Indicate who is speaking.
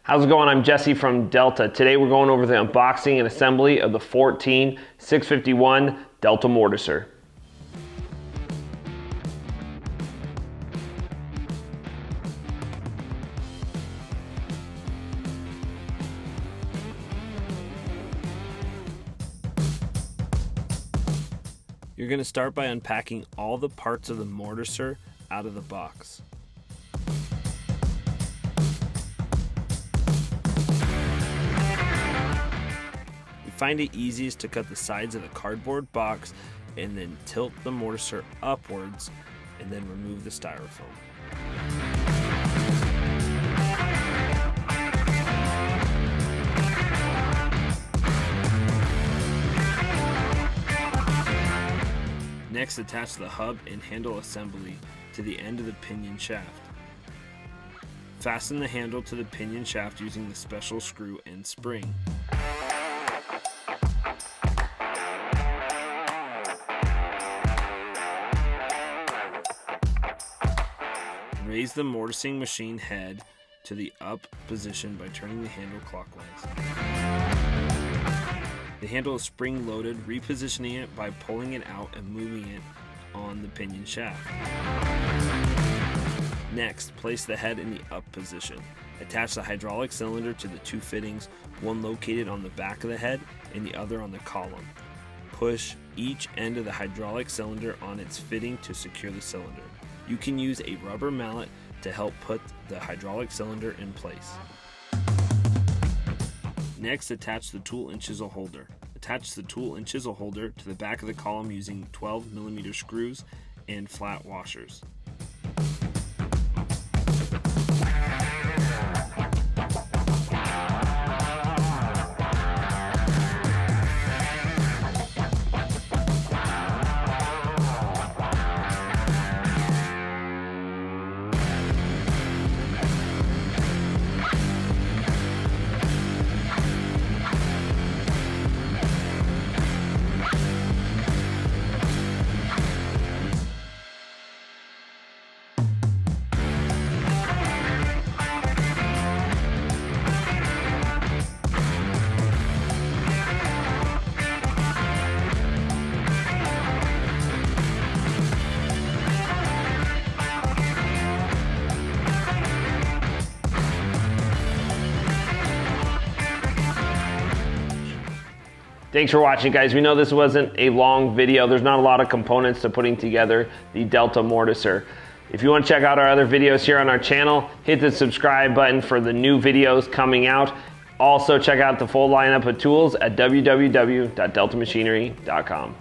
Speaker 1: How's it going? I'm Jesse from Delta. Today we're going over the unboxing and assembly of the 14651 Delta Mortiser. You're going to start by unpacking all the parts of the mortiser out of the box. Find it easiest to cut the sides of the cardboard box and then tilt the mortiser upwards and then remove the styrofoam. Next, attach the hub and handle assembly to the end of the pinion shaft. Fasten the handle to the pinion shaft using the special screw and spring. Raise the mortising machine head to the up position by turning the handle clockwise. The handle is spring-loaded, repositioning it by pulling it out and moving it on the pinion shaft. Next, place the head in the up position. Attach the hydraulic cylinder to the two fittings, one located on the back of the head and the other on the column. Push each end of the hydraulic cylinder on its fitting to secure the cylinder. You can use a rubber mallet to help put the hydraulic cylinder in place. Next, attach the tool and chisel holder. Attach the tool and chisel holder to the back of the column using 12mm screws and flat washers. Thanks for watching, guys. We know this wasn't a long video. There's not a lot of components to putting together the Delta Mortiser. If you want to check out our other videos here on our channel, hit the subscribe button for the new videos coming out. Also, check out the full lineup of tools at www.deltamachinery.com.